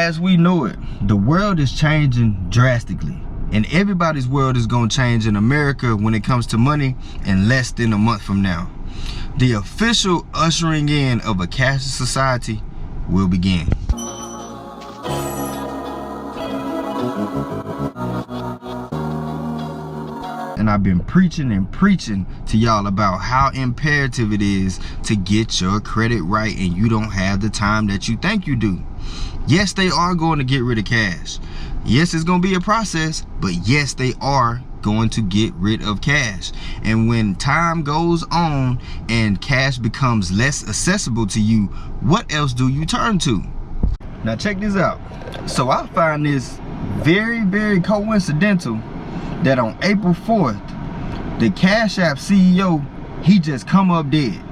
As we know it, the world is changing drastically, and everybody's world is going to change in America when it comes to money in less than a month from now. The official ushering in of a cashless society will begin. And I've been preaching and preaching to y'all about how imperative it is to get your credit right, and you don't have the time that you think you do. Yes, they are going to get rid of cash. Yes, it's going to be a process, but yes, they are going to get rid of cash. And when time goes on and cash becomes less accessible to you, what else do you turn to? Now check this out. So I find this very, very coincidental that on April 4th, the Cash App CEO, he just come up dead.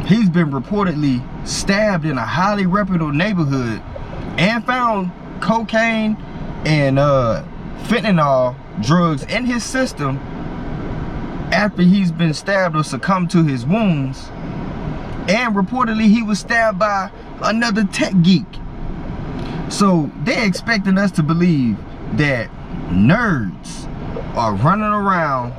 He's been reportedly stabbed in a highly reputable neighborhood and found cocaine and fentanyl drugs in his system after he's been stabbed or succumbed to his wounds. And reportedly he was stabbed by another tech geek. So they're expecting us to believe that nerds are running around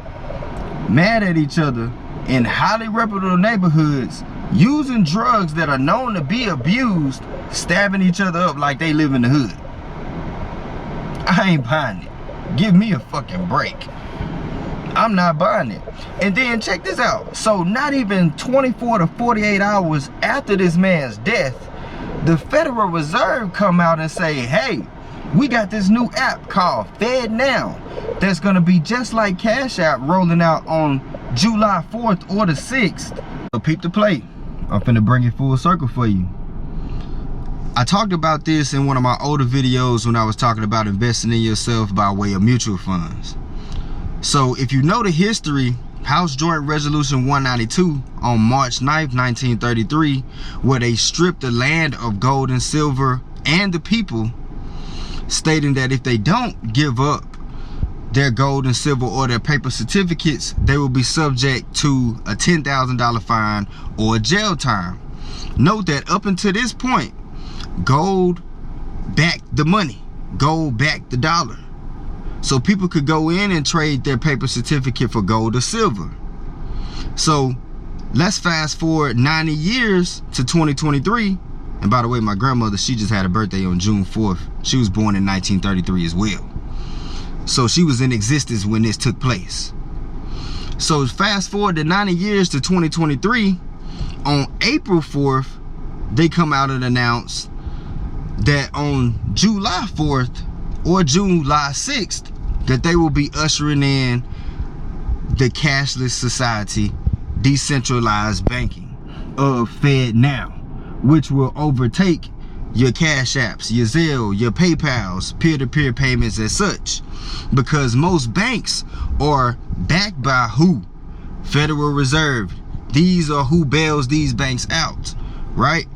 mad at each other in highly reputable neighborhoods using drugs that are known to be abused, stabbing each other up like they live in the hood. I ain't buying it. Give me a fucking break. I'm not buying it. And then check this out. So not even 24 to 48 hours after this man's death, the Federal Reserve come out and say, hey, we got this new app called FEDNOW that's gonna be just like Cash App, rolling out on July 4th or the 6th. So peep the play. I'm finna bring it full circle for you. I talked about this in one of my older videos when I was talking about investing in yourself by way of mutual funds. So if you know the history, House Joint Resolution 192 on March 9th, 1933, where they stripped the land of gold and silver and the people, stating that if they don't give up their gold and silver or their paper certificates, they will be subject to a $10,000 fine or jail time. Note that up until this point, gold backed the money, gold backed the dollar. So people could go in and trade their paper certificate for gold or silver. So let's fast forward 90 years to 2023. And by the way, my grandmother, she just had a birthday on June 4th. She was born in 1933 as well. So she was in existence when this took place. So fast forward to 90 years to 2023, on April 4th, they come out and announce that on July 4th or July 6th, that they will be ushering in the cashless society, decentralized banking of FEDNOW, which will overtake your Cash Apps, your Zelle, your PayPals, peer-to-peer payments and such. Because most banks are backed by who? Federal Reserve. These are who bails these banks out, right?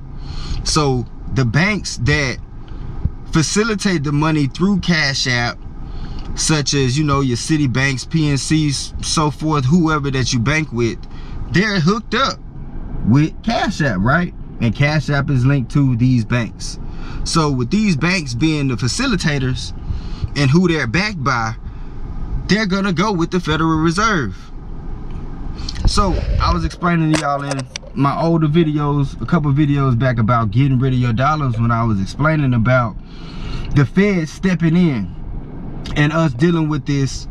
So the banks that facilitate the money through Cash App, such as, you know, your Citibanks, PNCs, so forth, whoever that you bank with, they're hooked up with Cash App, right? And Cash App is linked to these banks. So with these banks being the facilitators and who they're backed by, they're gonna go with the Federal Reserve. So I was explaining to y'all in my older videos, a couple videos back, about getting rid of your dollars, when I was explaining about the Fed stepping in and us dealing with this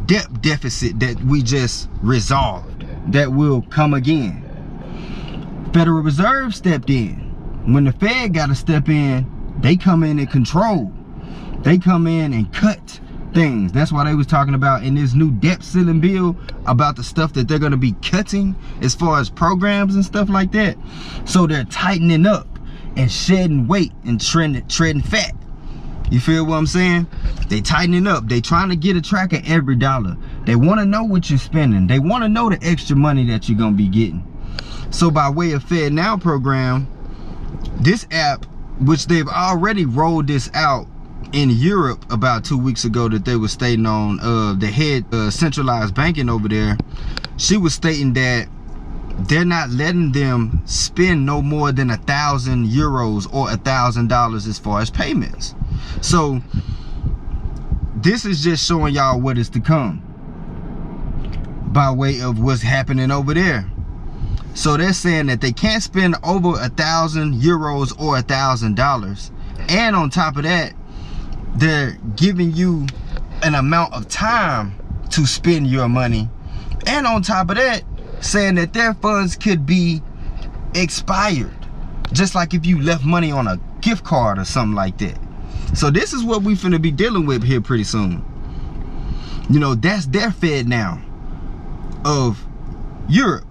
debt deficit that we just resolved, that will come again. Federal Reserve stepped in. When the Fed got to step in, they come in and control. They come in and cut things. That's why they was talking about in this new debt ceiling bill about the stuff that they're going to be cutting as far as programs and stuff like that. So they're tightening up and shedding weight and treading fat. You feel what I'm saying? They tightening up. They trying to get a track of every dollar. They want to know what you're spending. They want to know the extra money that you're going to be getting. So by way of FedNow program, this app, which they've already rolled this out in Europe about 2 weeks ago, that they were stating on the head centralized banking over there, she was stating that they're not letting them spend no more than 1,000 euros or $1,000 as far as payments. So this is just showing y'all what is to come by way of what's happening over there. So they're saying that they can't spend over 1,000 euros or $1,000, and on top of that, they're giving you an amount of time to spend your money, and on top of that, saying that their funds could be expired, just like if you left money on a gift card or something like that. So this is what we finna be dealing with here pretty soon. You know, that's their FEDNOW of Europe.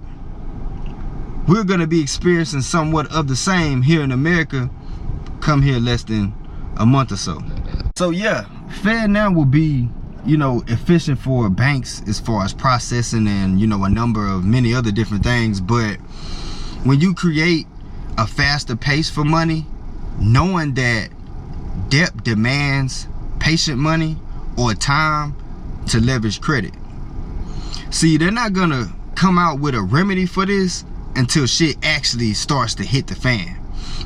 We're gonna be experiencing somewhat of the same here in America come here less than a month or so. So yeah, FEDNOW will be, you know, efficient for banks as far as processing and, you know, a number of many other different things. But when you create a faster pace for money, knowing that debt demands patient money or time to leverage credit. See, they're not gonna come out with a remedy for this until shit actually starts to hit the fan.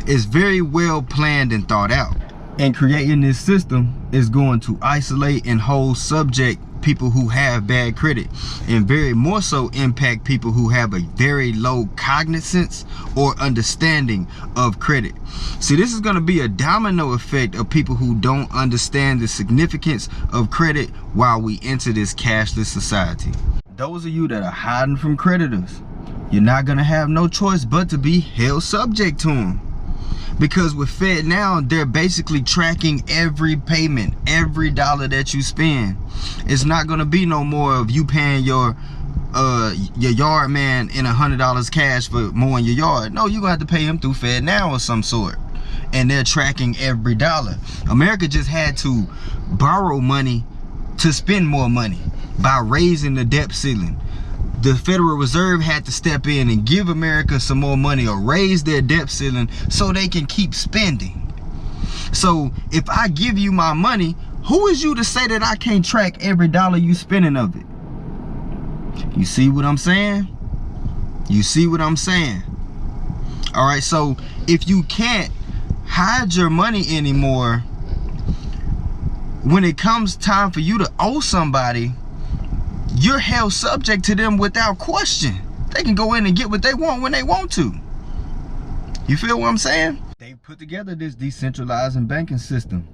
It's very well planned and thought out. And creating this system is going to isolate and hold subject people who have bad credit, and very more so impact people who have a very low cognizance or understanding of credit. See, this is going to be a domino effect of people who don't understand the significance of credit while we enter this cashless society. Those of you that are hiding from creditors, you're not going to have no choice but to be held subject to them. Because with FEDNOW, they're basically tracking every payment, every dollar that you spend. It's not gonna be no more of you paying your yard man in $100 cash for mowing your yard. No, you're gonna have to pay him through FEDNOW of some sort. And they're tracking every dollar. America just had to borrow money to spend more money by raising the debt ceiling. The Federal Reserve had to step in and give America some more money or raise their debt ceiling so they can keep spending. So if I give you my money, who is you to say that I can't track every dollar you spending of it? You see what I'm saying? You see what I'm saying? All right, so if you can't hide your money anymore, when it comes time for you to owe somebody, you're held subject to them without question. They can go in and get what they want when they want to. You feel what I'm saying? They put together this decentralized banking system.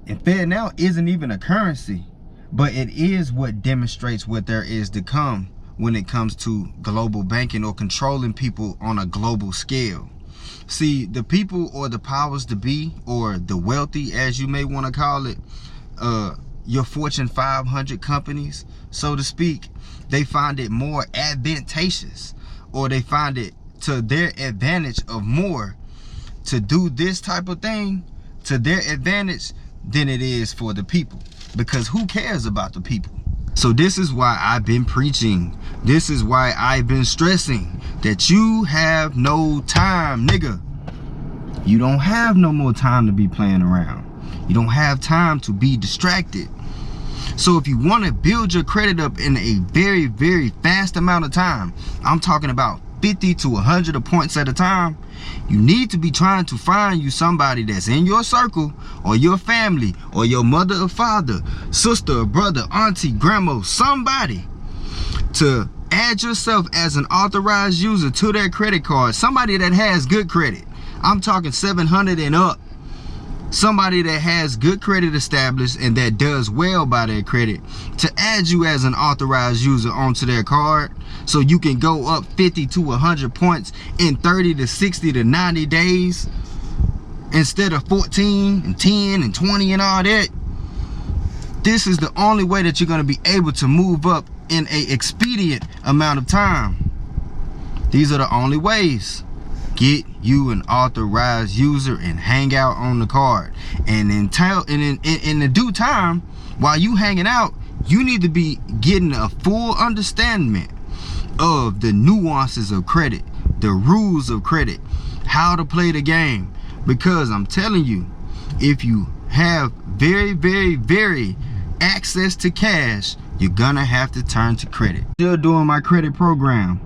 And FEDNOW isn't even a currency, but it is what demonstrates what there is to come when it comes to global banking or controlling people on a global scale. See, the people or the powers to be, or the wealthy as you may want to call it, your Fortune 500 companies, so to speak, they find it more advantageous, or they find it to their advantage of more to do this type of thing to their advantage than it is for the people, because who cares about the people? So this is why I've been preaching, this is why I've been stressing that you have no time, nigga. You don't have no more time to be playing around. You don't have time to be distracted. So if you want to build your credit up in a very, very fast amount of time, I'm talking about 50 to 100 points at a time, you need to be trying to find you somebody that's in your circle, or your family, or your mother or father, sister or brother, auntie, grandma, somebody, to add yourself as an authorized user to their credit card. Somebody that has good credit. I'm talking 700 and up. Somebody that has good credit established and that does well by their credit, to add you as an authorized user onto their card, so you can go up 50 to 100 points in 30 to 60 to 90 days instead of 14 and 10 and 20 and all that. This is the only way that you're going to be able to move up in a expedient amount of time. These are the only ways. Get you an authorized user and hang out on the card. And in the due time, while you hanging out, you need to be getting a full understanding of the nuances of credit, the rules of credit, how to play the game. Because I'm telling you, if you have very, very, very access to cash, you're gonna have to turn to credit. Still doing my credit program.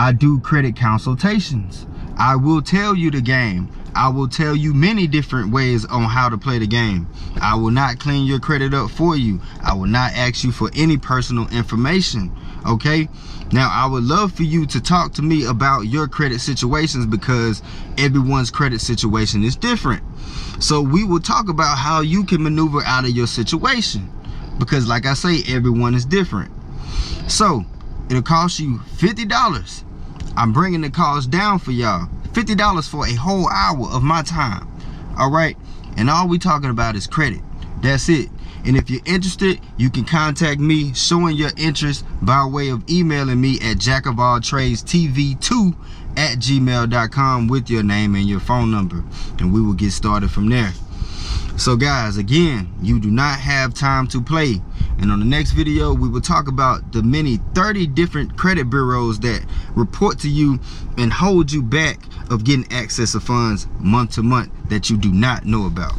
I do credit consultations. I will tell you the game. I will tell you many different ways on how to play the game. I will not clean your credit up for you. I will not ask you for any personal information, okay? Now, I would love for you to talk to me about your credit situations, because everyone's credit situation is different. So we will talk about how you can maneuver out of your situation, because like I say, everyone is different. So it'll cost you $50. I'm bringing the cost down for y'all. $50 for a whole hour of my time. All right, and all we talking about is credit. That's it. And if you're interested, you can contact me showing your interest by way of emailing me at jackofalltradestv2@gmail.com with your name and your phone number, and we will get started from there. So guys, again, you do not have time to play. And on the next video, we will talk about the many 30 different credit bureaus that report to you and hold you back of getting access of funds month to month that you do not know about.